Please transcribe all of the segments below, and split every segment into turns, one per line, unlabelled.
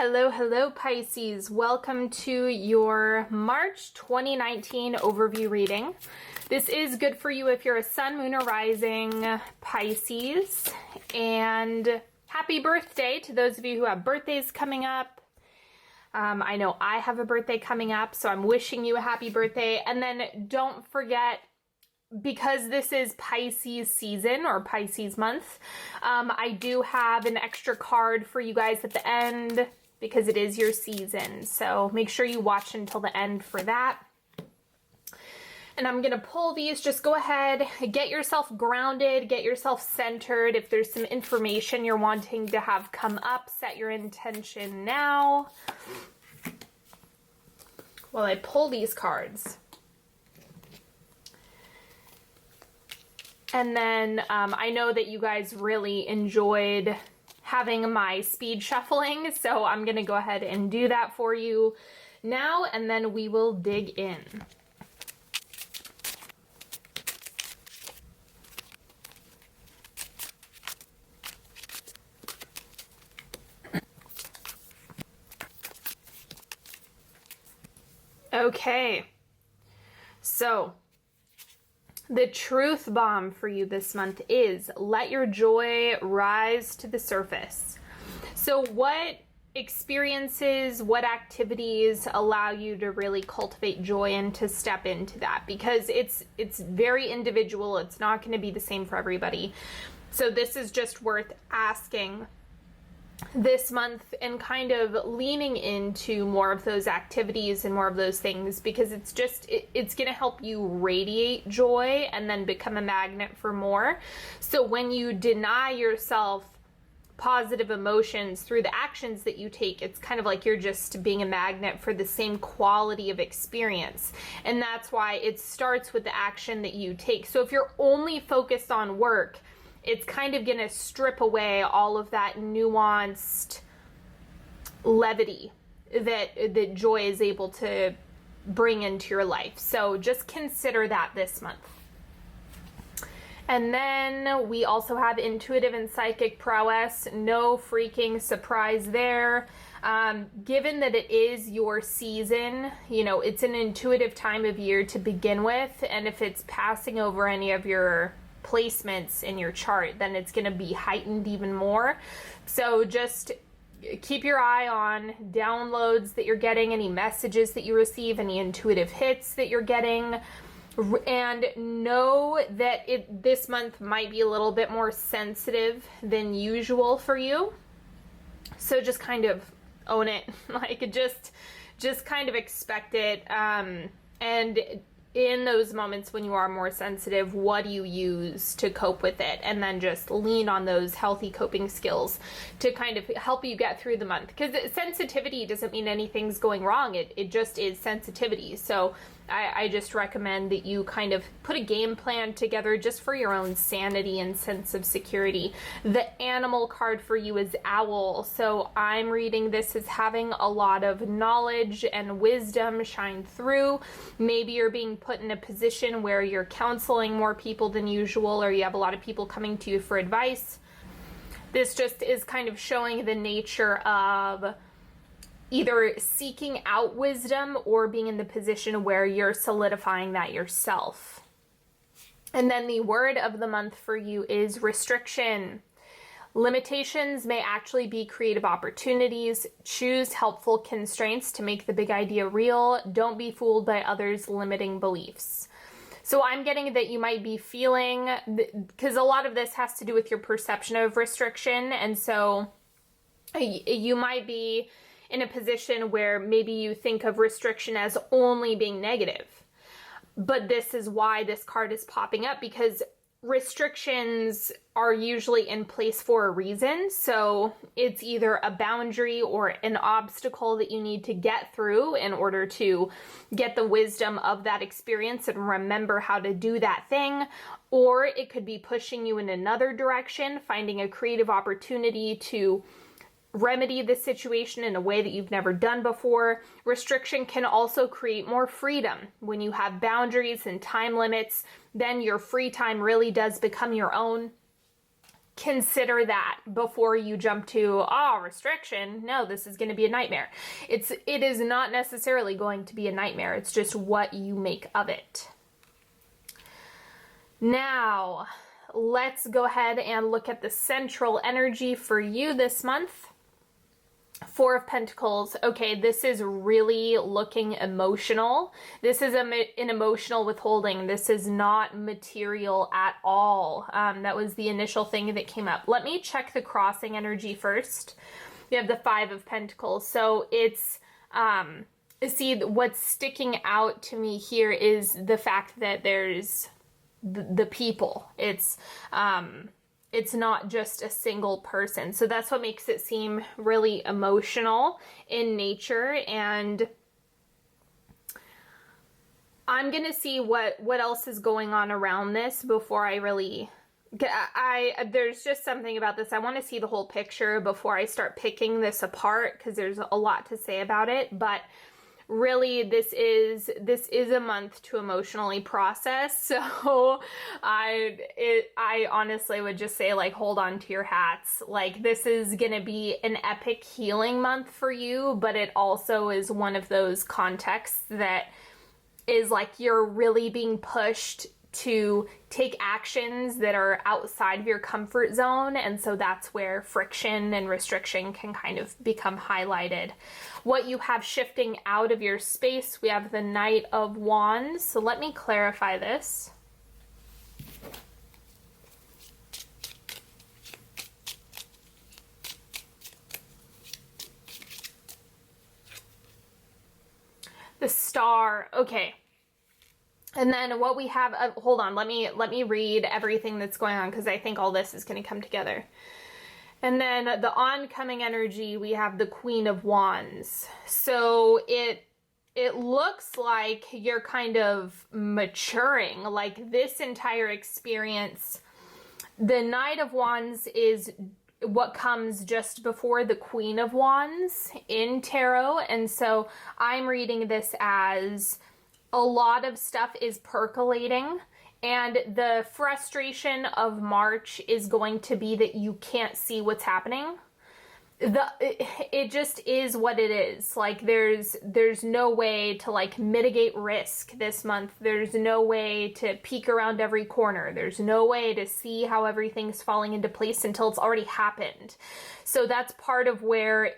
Hello, hello Pisces. Welcome to your March 2019 overview reading. This is good for you if you're a sun, moon, or rising Pisces. And happy birthday to those of you who have birthdays coming up. I know I have a birthday coming up, so I'm wishing you a happy birthday. And then don't forget, because this is Pisces season or Pisces month, I do have an extra card for you guys at the end because it is your season. So make sure you watch until the end for that. And I'm going to pull these. Just go ahead, get yourself grounded, get yourself centered. If there's some information you're wanting to have come up, set your intention now while I pull these cards. And then I know that you guys really enjoyed having my speed shuffling, so I'm going to go ahead and do that for you now, and then we will dig in. Okay, so the truth bomb for you this month is let your joy rise to the surface. So what experiences, what activities allow you to really cultivate joy and to step into that? Because it's very individual. It's not going to be the same for everybody. So this is just worth asking this month and kind of leaning into more of those activities and more of those things, because it's going to help you radiate joy and then become a magnet for more. So when you deny yourself positive emotions through the actions that you take, it's kind of like you're just being a magnet for the same quality of experience. And that's why it starts with the action that you take. So if you're only focused on work, it's kind of going to strip away all of that nuanced levity that joy is able to bring into your life. So just consider that this month. And then we also have intuitive and psychic prowess. No freaking surprise there. Given that it is your season, you know, it's an intuitive time of year to begin with. And if it's passing over any of your placements in your chart, then it's going to be heightened even more. So just keep your eye on downloads that you're getting, any messages that you receive, any intuitive hits that you're getting, and know that this month might be a little bit more sensitive than usual for you. So just kind of own it, like just kind of expect it. And in those moments when you are more sensitive, what do you use to cope with it? And then just lean on those healthy coping skills to kind of help you get through the month. Because sensitivity doesn't mean anything's going wrong. It just is sensitivity. So I just recommend that you kind of put a game plan together just for your own sanity and sense of security. The animal card for you is owl. So I'm reading this as having a lot of knowledge and wisdom shine through. Maybe you're being put in a position where you're counseling more people than usual, or you have a lot of people coming to you for advice. This just is kind of showing the nature of either seeking out wisdom or being in the position where you're solidifying that yourself. And then the word of the month for you is restriction. Limitations may actually be creative opportunities. Choose helpful constraints to make the big idea real. Don't be fooled by others' limiting beliefs. So I'm getting that you might be feeling, because a lot of this has to do with your perception of restriction. And so you might be in a position where maybe you think of restriction as only being negative. But this is why this card is popping up, because restrictions are usually in place for a reason. So it's either a boundary or an obstacle that you need to get through in order to get the wisdom of that experience and remember how to do that thing. Or it could be pushing you in another direction, finding a creative opportunity to remedy the situation in a way that you've never done before. Restriction can also create more freedom. When you have boundaries and time limits, then your free time really does become your own. consider that before you jump to, oh, restriction. No, this is going to be a nightmare. It is not necessarily going to be a nightmare. It's just what you make of it. Now, let's go ahead and look at the central energy for you this month. Four of Pentacles. Okay, this is really looking emotional. This is an emotional withholding. This is not material at all. That was the initial thing that came up. Let me check the crossing energy first. You have the Five of Pentacles. So it's, see, what's sticking out to me here is the fact that there's the people. It's not just a single person. So that's what makes it seem really emotional in nature. And I'm going to see what else is going on around this before I really... there's just something about this. I want to see the whole picture before I start picking this apart, because there's a lot to say about it. But really, this is a month to emotionally process. So I honestly would just say, like, hold on to your hats. Like, this is gonna be an epic healing month for you, but it also is one of those contexts that is like you're really being pushed to take actions that are outside of your comfort zone, and so that's where friction and restriction can kind of become highlighted. What you have shifting out of your space, we have the Knight of Wands. So let me clarify this. The Star. Okay. And then what we have, hold on, let me read everything that's going on, because I think all this is going to come together. And then the oncoming energy, we have the Queen of Wands. So it looks like you're kind of maturing, like this entire experience. The Knight of Wands is what comes just before the Queen of Wands in tarot. And so I'm reading this as a lot of stuff is percolating, and the frustration of March is going to be that you can't see what's happening. It just is what it is. Like, there's no way to, like, mitigate risk this month. There's no way to peek around every corner. There's no way to see how everything's falling into place until it's already happened. So that's part of where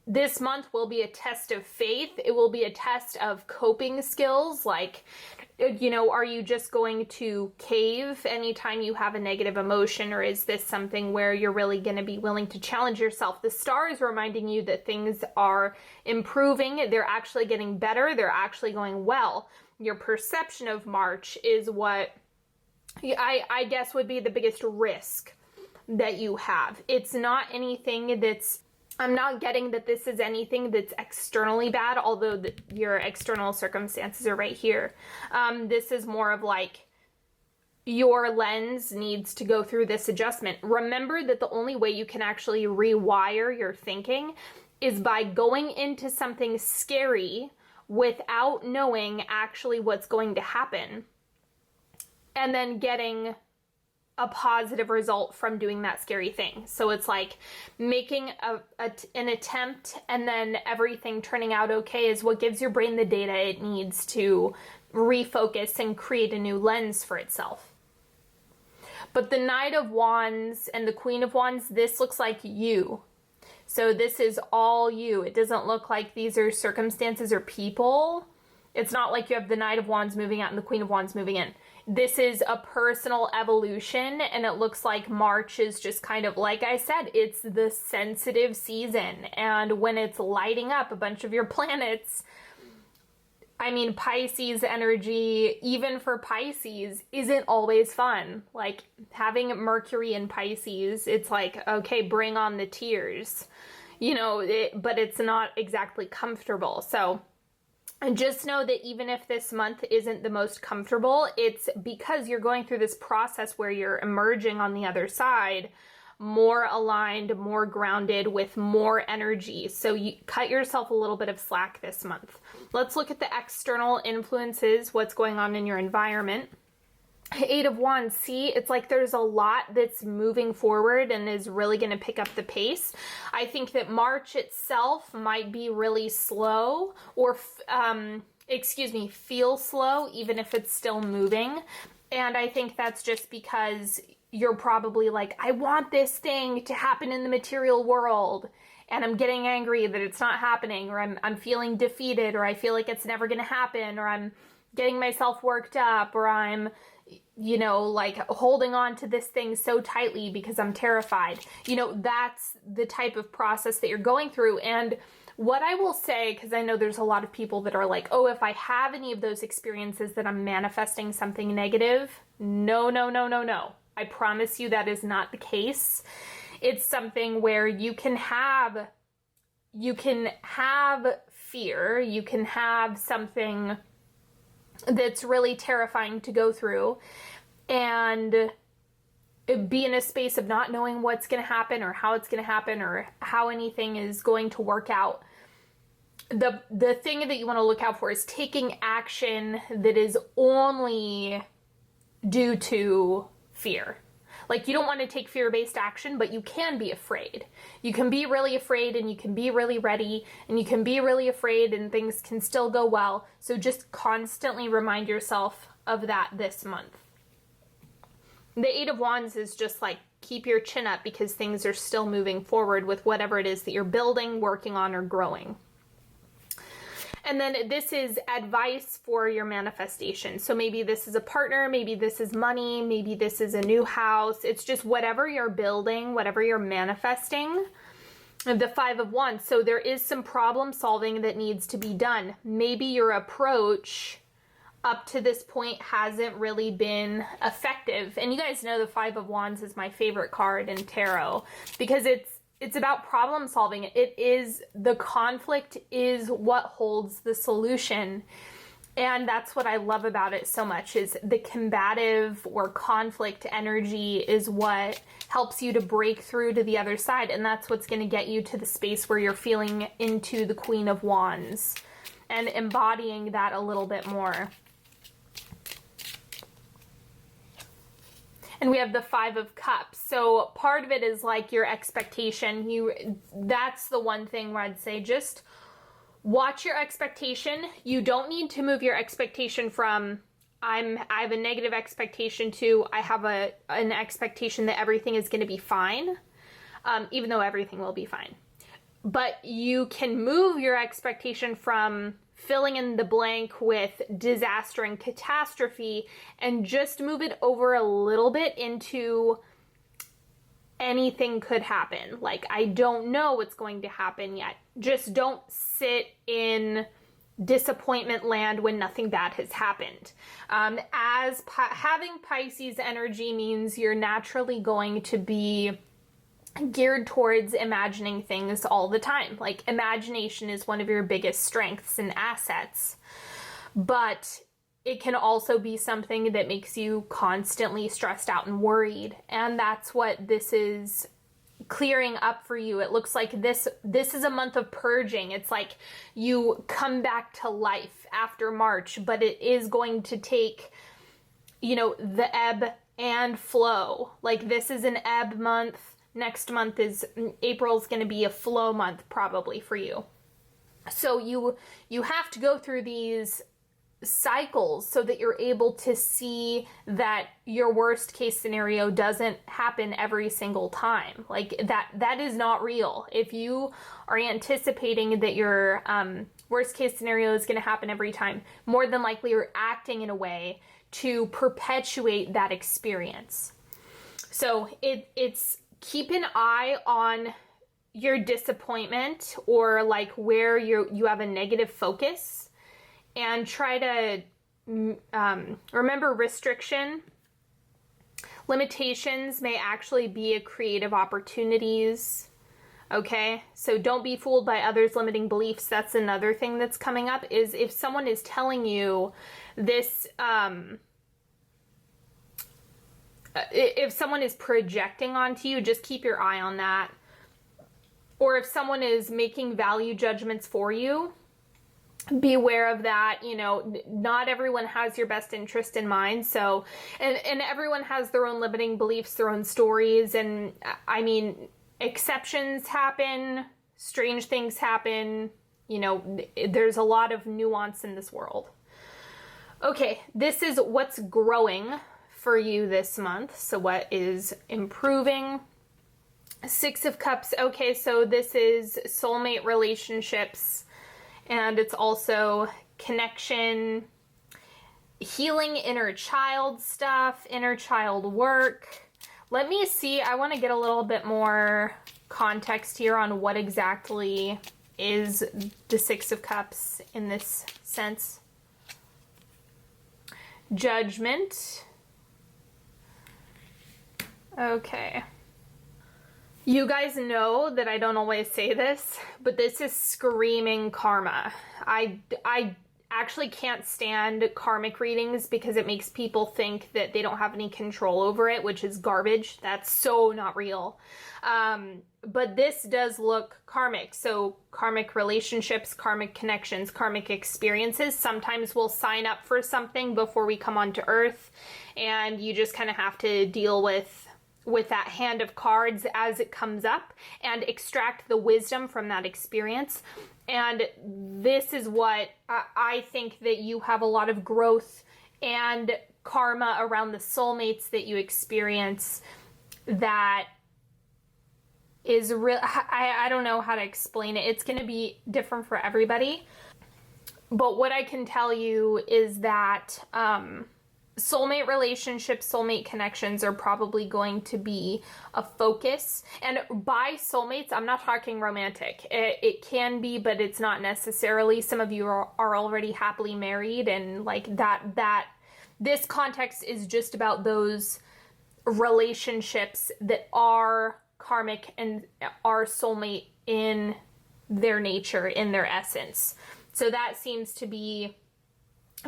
this month will be a test of faith. It will be a test of coping skills. Like, you know, are you just going to cave anytime you have a negative emotion, or is this something where you're really going to be willing to challenge yourself? The Star is reminding you that things are improving. They're actually getting better. They're actually going well. Your perception of March is what I guess would be the biggest risk that you have. It's not anything that's, I'm not getting that this is anything that's externally bad, although your external circumstances are right here. This is more of like your lens needs to go through this adjustment. Remember that the only way you can actually rewire your thinking is by going into something scary without knowing actually what's going to happen, and then getting a positive result from doing that scary thing. So it's like making an attempt and then everything turning out okay is what gives your brain the data it needs to refocus and create a new lens for itself. But the Knight of Wands and the Queen of Wands, this looks like you. So this is all you. It doesn't look like these are circumstances or people. It's not like you have the Knight of Wands moving out and the Queen of Wands moving in. This is a personal evolution, and it looks like March is just kind of, like I said, it's the sensitive season. And when it's lighting up a bunch of your planets, I mean, Pisces energy, even for Pisces, isn't always fun. Like, having Mercury in Pisces, it's like, okay, bring on the tears, you know, but it's not exactly comfortable. So, and just know that even if this month isn't the most comfortable, it's because you're going through this process where you're emerging on the other side more aligned, more grounded, with more energy. So you cut yourself a little bit of slack this month. Let's look at the external influences, what's going on in your environment. Eight of Wands, see, it's like there's a lot that's moving forward and is really going to pick up the pace. I think that March itself might be really slow, or feel slow, even if it's still moving. And I think that's just because you're probably like, I want this thing to happen in the material world, and I'm getting angry that it's not happening, or I'm feeling defeated, or I feel like it's never going to happen, or I'm getting myself worked up, or I'm, you know, like holding on to this thing so tightly because I'm terrified. You know, that's the type of process that you're going through. And what I will say, because I know there's a lot of people that are like, oh, if I have any of those experiences that I'm manifesting something negative. No, no, no, no, no. I promise you that is not the case. It's something where you can have fear, you can have something that's really terrifying to go through, and be in a space of not knowing what's going to happen, or how it's going to happen, or how anything is going to work out. The thing that you want to look out for is taking action that is only due to fear. Like, you don't want to take fear-based action, but you can be afraid. You can be really afraid, and you can be really ready, and you can be really afraid, and things can still go well. So just constantly remind yourself of that this month. The Eight of Wands is just like, keep your chin up, because things are still moving forward with whatever it is that you're building, working on, or growing. And then this is advice for your manifestation. So maybe this is a partner, maybe this is money, maybe this is a new house. It's just whatever you're building, whatever you're manifesting. The Five of Wands. So there is some problem solving that needs to be done. Maybe your approach up to this point hasn't really been effective. And you guys know the Five of Wands is my favorite card in tarot, because it's about problem solving. It is, the conflict is what holds the solution. And that's what I love about it so much, is the combative or conflict energy is what helps you to break through to the other side. And that's what's going to get you to the space where you're feeling into the Queen of Wands and embodying that a little bit more. And we have the Five of Cups. So part of it is like your expectation. That's the one thing where I'd say just watch your expectation. You don't need to move your expectation from I have a negative expectation to I have an expectation that everything is going to be fine, even though everything will be fine. But you can move your expectation from filling in the blank with disaster and catastrophe, and just move it over a little bit into anything could happen. Like, I don't know what's going to happen yet. Just don't sit in disappointment land when nothing bad has happened. Having Pisces energy means you're naturally going to be geared towards imagining things all the time. Like, imagination is one of your biggest strengths and assets, but it can also be something that makes you constantly stressed out and worried. And that's what this is clearing up for you. It looks like this is a month of purging. It's like you come back to life after March, but it is going to take, you know, the ebb and flow. Like, this is an ebb month. Next month is April's going to be a flow month probably for you. So you have to go through these cycles so that you're able to see that your worst case scenario doesn't happen every single time. Like, that is not real. If you are anticipating that your worst case scenario is going to happen every time, more than likely you're acting in a way to perpetuate that experience. So it's keep an eye on your disappointment, or like where you have a negative focus, and try to remember restriction. Limitations may actually be a creative opportunities. Okay, so don't be fooled by others' limiting beliefs. That's another thing that's coming up, is if someone is telling you this, if someone is projecting onto you, just keep your eye on that. Or if someone is making value judgments for you, beware of that. You know, not everyone has your best interest in mind. So, and everyone has their own limiting beliefs, their own stories. And I mean, exceptions happen, strange things happen. You know, there's a lot of nuance in this world. Okay, this is what's growing for you this month. So what is improving? Six of Cups. Okay, so this is soulmate relationships, and it's also connection, healing inner child stuff, inner child work. Let me see. I want to get a little bit more context here on what exactly is the Six of Cups in this sense. Judgment. Okay. You guys know that I don't always say this, but this is screaming karma. I actually can't stand karmic readings because it makes people think that they don't have any control over it, which is garbage. That's so not real. But this does look karmic. So karmic relationships, karmic connections, karmic experiences. Sometimes we'll sign up for something before we come onto Earth, and you just kind of have to deal with that hand of cards as it comes up and extract the wisdom from that experience. And this is what I think that you have a lot of growth and karma around the soulmates that you experience that is real. I don't know how to explain it. It's going to be different for everybody. But what I can tell you is that soulmate relationships, soulmate connections are probably going to be a focus. And by soulmates, I'm not talking romantic. It can be, but it's not necessarily. Some of you are already happily married, and like that this context is just about those relationships that are karmic and are soulmate in their nature, in their essence. So that seems to be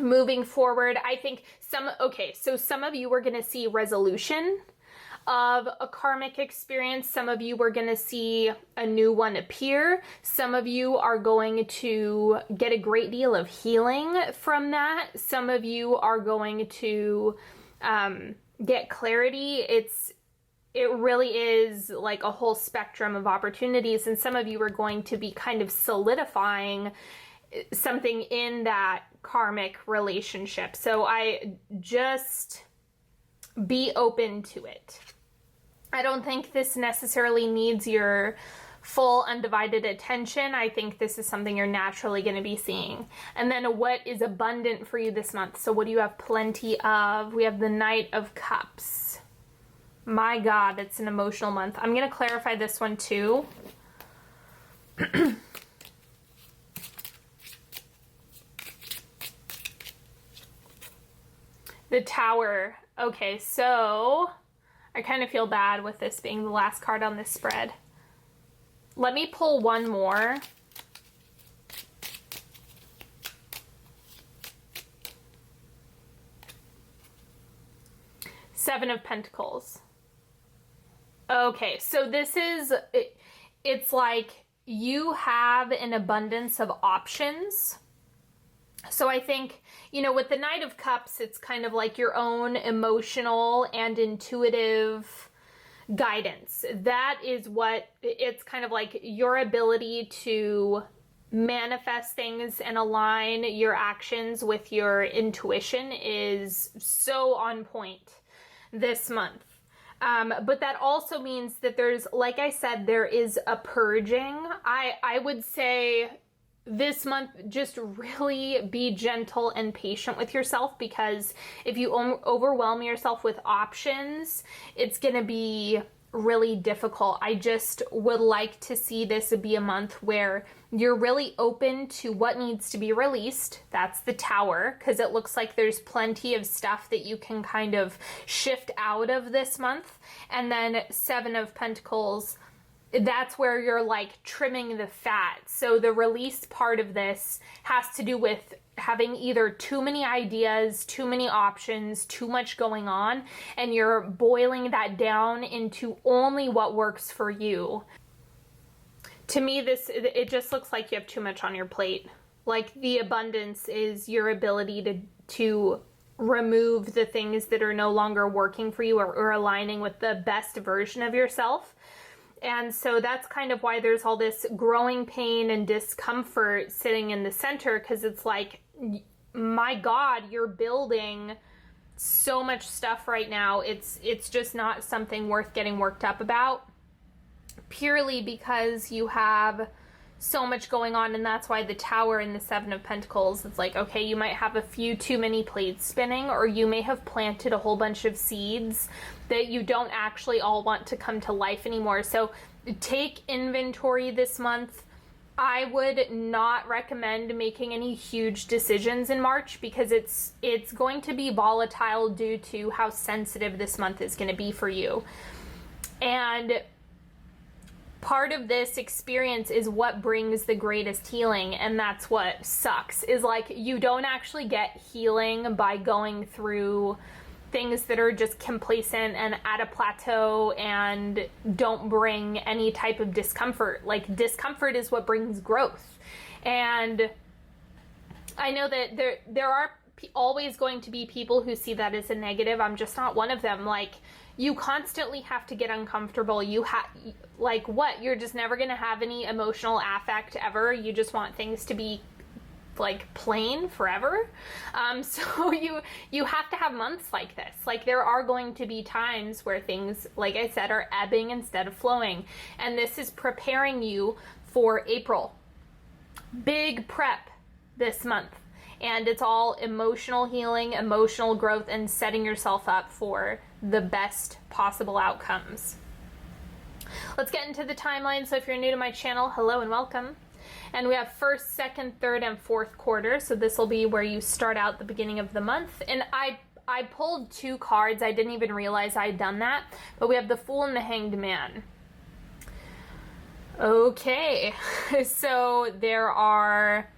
moving forward. I think some of you are going to see resolution of a karmic experience. Some of you are going to see a new one appear. Some of you are going to get a great deal of healing from that. Some of you are going to get clarity. It really is like a whole spectrum of opportunities, and some of you are going to be kind of solidifying something in that karmic relationship. So I just be open to it. I don't think this necessarily needs your full undivided attention. I think this is something you're naturally going to be seeing. And then what is abundant for you this month? So what do you have plenty of? We have the Knight of Cups. My God, it's an emotional month. I'm going to clarify this one too. The Tower. Okay, so I kind of feel bad with this being the last card on this spread. Let me pull one more. Seven of Pentacles. Okay, so this is, it's like you have an abundance of options. So I think, you know, with the Knight of Cups, it's kind of like your own emotional and intuitive guidance. That is what, it's kind of like your ability to manifest things and align your actions with your intuition is so on point this month. But that also means that there's, like I said, there is a purging. I would say this month, just really be gentle and patient with yourself, because if you overwhelm yourself with options, it's going to be really difficult. I just would like to see this be a month where you're really open to what needs to be released. That's the Tower, because it looks like there's plenty of stuff that you can kind of shift out of this month. And then Seven of Pentacles, that's where you're like trimming the fat. So the release part of this has to do with having either too many ideas, too many options, too much going on, and you're boiling that down into only what works for you. To me, it just looks like you have too much on your plate. Like the abundance is your ability to remove the things that are no longer working for you or aligning with the best version of yourself. And so that's kind of why there's all this growing pain and discomfort sitting in the center, because it's like, my God, you're building so much stuff right now. It's just not something worth getting worked up about, purely because you have so much going on. And that's why the Tower and the Seven of Pentacles, it's like, okay, you might have a few too many plates spinning, or you may have planted a whole bunch of seeds that you don't actually all want to come to life anymore. So take inventory this month. I would not recommend making any huge decisions in March, because it's going to be volatile due to how sensitive this month is going to be for you. And part of this experience is what brings the greatest healing, and that's what sucks, is like, you don't actually get healing by going through things that are just complacent and at a plateau and don't bring any type of discomfort. Like, discomfort is what brings growth. And I know that there are always going to be people who see that as a negative. I'm just not one of them. Like, you constantly have to get uncomfortable. Like, what? You're just never going to have any emotional affect ever. You just want things to be like plain forever. So you have to have months like this. Like, there are going to be times where things, like I said, are ebbing instead of flowing. And this is preparing you for April. Big prep this month. And it's all emotional healing, emotional growth, and setting yourself up for the best possible outcomes. Let's get into the timeline. So if you're new to my channel, hello and welcome. And we have first, second, third, and fourth quarter. So this will be where you start out the beginning of the month. And I pulled 2 cards. I didn't even realize I had done that. But we have the Fool and the Hanged Man. Okay. So there are...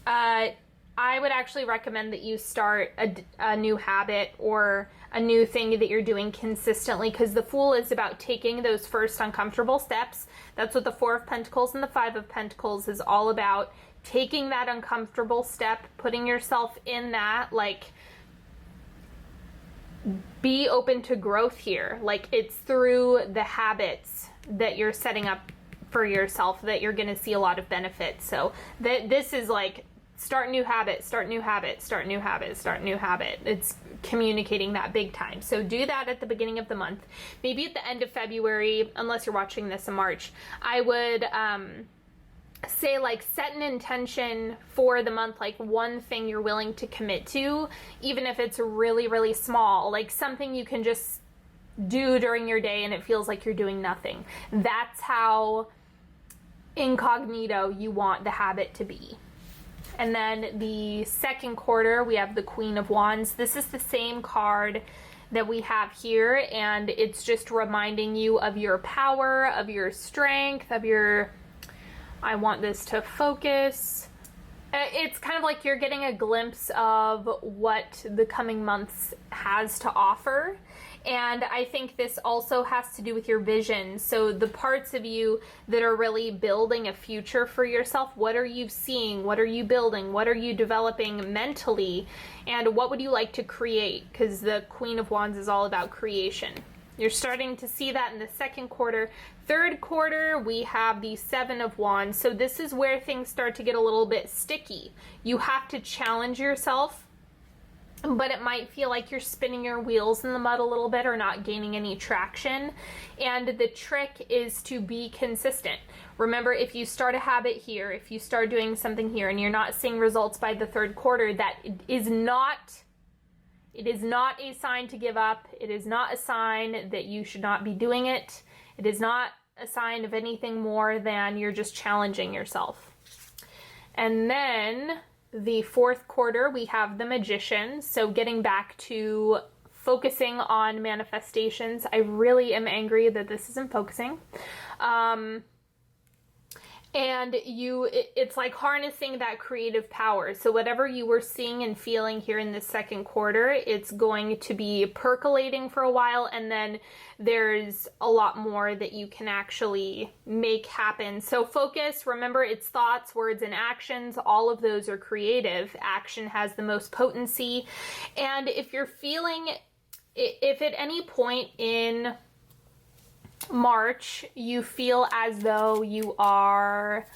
I would actually recommend that you start a new habit or a new thing that you're doing consistently, because the Fool is about taking those first uncomfortable steps. That's what the Four of Pentacles and the Five of Pentacles is all about. Taking that uncomfortable step, putting yourself in that, like, be open to growth here. Like, it's through the habits that you're setting up for yourself that you're going to see a lot of benefits. So this is like, start new habit, start new habit, start new habit, start new habit. It's communicating that big time. So do that at the beginning of the month. Maybe at the end of February, unless you're watching this in March, I would say, like, set an intention for the month, like one thing you're willing to commit to, even if it's really, really small, like something you can just do during your day and it feels like you're doing nothing. That's how incognito you want the habit to be. And then the second quarter, we have the Queen of Wands. This is the same card that we have here, and it's just reminding you of your power, of your strength, of your... I want this to focus. It's kind of like you're getting a glimpse of what the coming months has to offer. And I think this also has to do with your vision. So the parts of you that are really building a future for yourself, what are you seeing? What are you building? What are you developing mentally? And what would you like to create? Because the Queen of Wands is all about creation. You're starting to see that in the second quarter. Third quarter, we have the Seven of Wands. So this is where things start to get a little bit sticky. You have to challenge yourself, but it might feel like you're spinning your wheels in the mud a little bit or not gaining any traction. And the trick is to be consistent. Remember, if you start a habit here, if you start doing something here and you're not seeing results by the third quarter, that is not... It is not a sign to give up. It is not a sign that you should not be doing it. It is not a sign of anything more than you're just challenging yourself. And then the fourth quarter, we have the Magician. So getting back to focusing on manifestations. I really am angry that this isn't focusing. And it's like harnessing that creative power. So whatever you were seeing and feeling here in the second quarter, it's going to be percolating for a while, and then there's a lot more that you can actually make happen. So focus, remember, it's thoughts, words, and actions. All of those are creative. Action has the most potency. And if you're feeling, if at any point in March you feel as though you are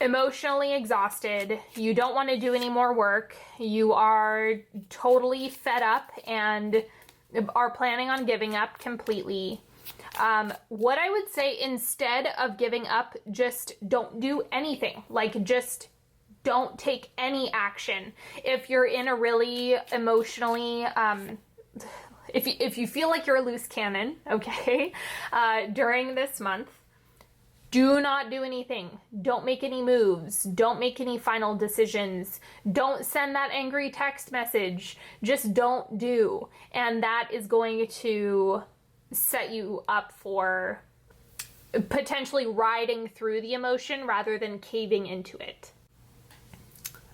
emotionally exhausted, you don't want to do any more work, you are totally fed up and are planning on giving up completely, what I would say, instead of giving up, just don't do anything. Like, just don't take any action. If you're in a really emotionally if you feel like you're a loose cannon, okay, during this month, do not do anything. Don't make any moves. Don't make any final decisions. Don't send that angry text message. Just don't do. And that is going to set you up for potentially riding through the emotion rather than caving into it.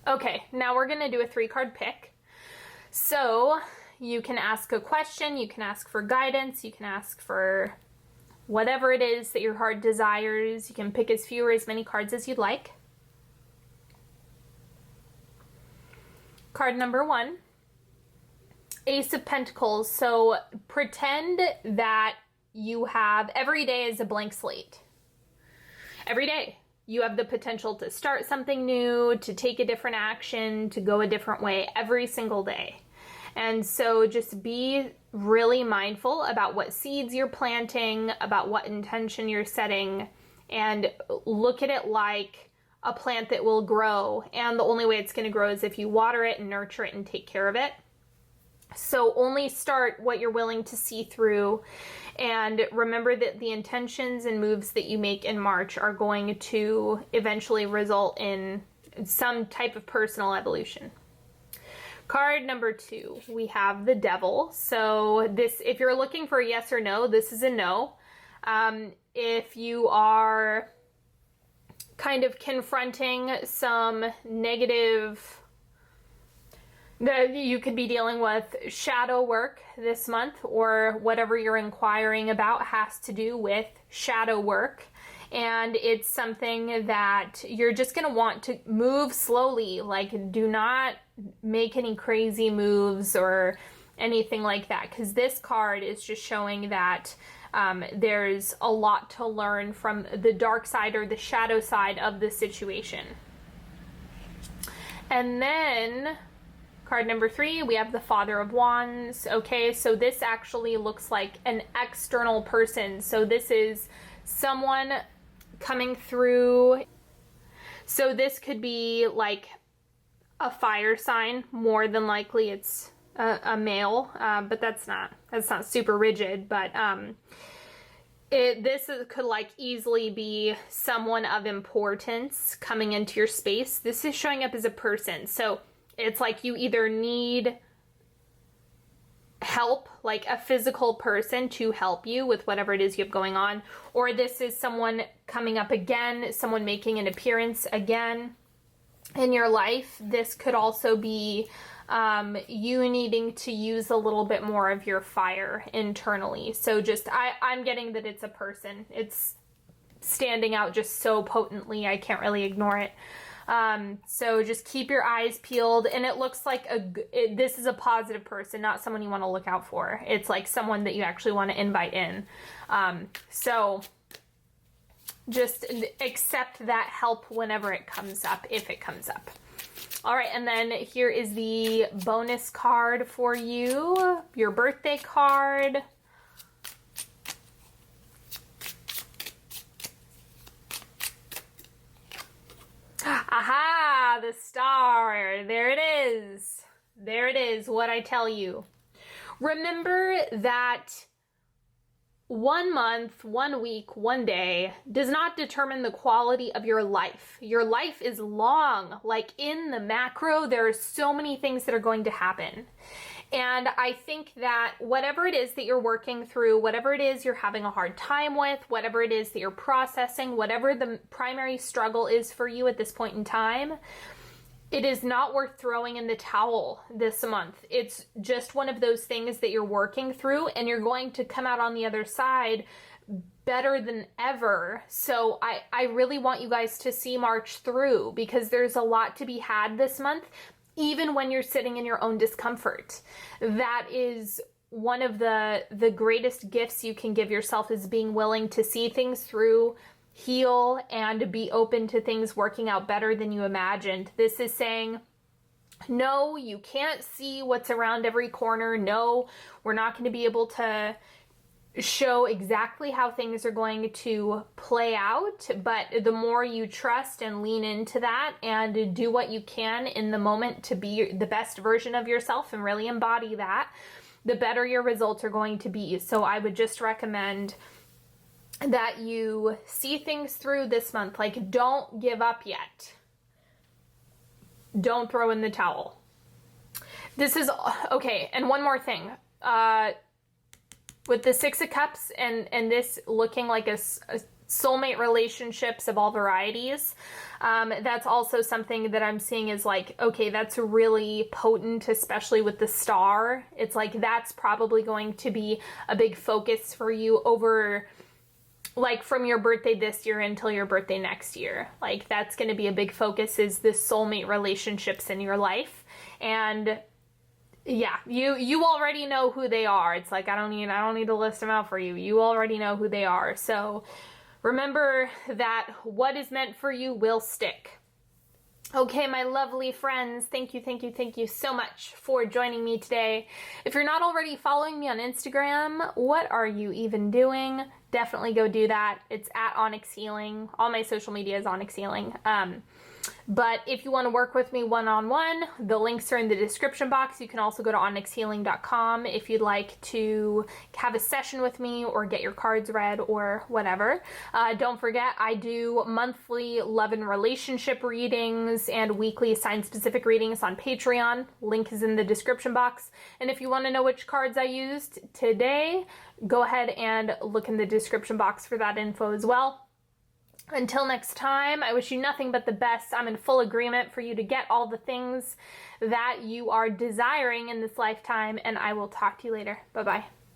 Okay, now we're going to do a 3-card pick. So you can ask a question, you can ask for guidance, you can ask for whatever it is that your heart desires. You can pick as few or as many cards as you'd like. Card number 1, Ace of Pentacles. So pretend that you have, every day is a blank slate. Every day you have the potential to start something new, to take a different action, to go a different way every single day. And so just be really mindful about what seeds you're planting, about what intention you're setting, and look at it like a plant that will grow. And the only way it's going to grow is if you water it and nurture it and take care of it. So only start what you're willing to see through. And remember that the intentions and moves that you make in March are going to eventually result in some type of personal evolution. Card number 2, we have the Devil. So this, if you're looking for a yes or no, this is a no. If you are kind of confronting some negative, you could be dealing with shadow work this month, or whatever you're inquiring about has to do with shadow work. And it's something that you're just going to want to move slowly. Like, do not make any crazy moves or anything like that, because this card is just showing that there's a lot to learn from the dark side or the shadow side of the situation. And then card number 3, we have the Father of Wands. Okay, so this actually looks like an external person. So this is someone coming through. So this could be like a fire sign. More than likely it's a male, but that's not super rigid. But could like easily be someone of importance coming into your space. This is showing up as a person. So it's like you either need help, like a physical person to help you with whatever it is you have going on, or this is someone coming up again, someone making an appearance again in your life. This could also be you needing to use a little bit more of your fire internally. So just, I'm getting that it's a person. It's standing out just so potently, I can't really ignore it. So just keep your eyes peeled, and it looks like this is a positive person, not someone you want to look out for. It's like someone that you actually want to invite in. So just accept that help whenever it comes up, if it comes up. All right, and then here is the bonus card for you, your birthday card. Aha, the star. There it is. There it is, what I tell you. Remember that 1 month, 1 week, 1 day does not determine the quality of your life. Your life is long. Like in the macro, there are so many things that are going to happen. And I think that whatever it is that you're working through, whatever it is you're having a hard time with, whatever it is that you're processing, whatever the primary struggle is for you at this point in time, it is not worth throwing in the towel this month. It's just one of those things that you're working through, and you're going to come out on the other side better than ever. So I really want you guys to see March through, because there's a lot to be had this month, even when you're sitting in your own discomfort. That is one of the greatest gifts you can give yourself, is being willing to see things through, heal, and be open to things working out better than you imagined. This is saying, no, you can't see what's around every corner. No, we're not going to be able to show exactly how things are going to play out, but the more you trust and lean into that and do what you can in the moment to be the best version of yourself and really embody that, the better your results are going to be. So I would just recommend that you see things through this month. Like, don't give up yet. Don't throw in the towel. This is, okay, and one more thing. With the Six of Cups and this looking like a soulmate relationships of all varieties, that's also something that I'm seeing is like, okay, that's really potent, especially with the star. It's like, that's probably going to be a big focus for you over, like, from your birthday this year until your birthday next year. Like, that's going to be a big focus, is this soulmate relationships in your life. And yeah, you already know who they are. It's like, I don't need to list them out for you. You already know who they are. So remember that what is meant for you will stick. Okay, my lovely friends, thank you so much for joining me today. If you're not already following me on Instagram, what are you even doing? Definitely go do that. It's at Onyx Healing. All my social media is Onyx Healing. But if you want to work with me one-on-one, the links are in the description box. You can also go to onyxhealing.com if you'd like to have a session with me or get your cards read or whatever. Don't forget, I do monthly love and relationship readings and weekly sign-specific readings on Patreon. Link is in the description box. And if you want to know which cards I used today, go ahead and look in the description box for that info as well. Until next time, I wish you nothing but the best. I'm in full agreement for you to get all the things that you are desiring in this lifetime, and I will talk to you later. Bye-bye.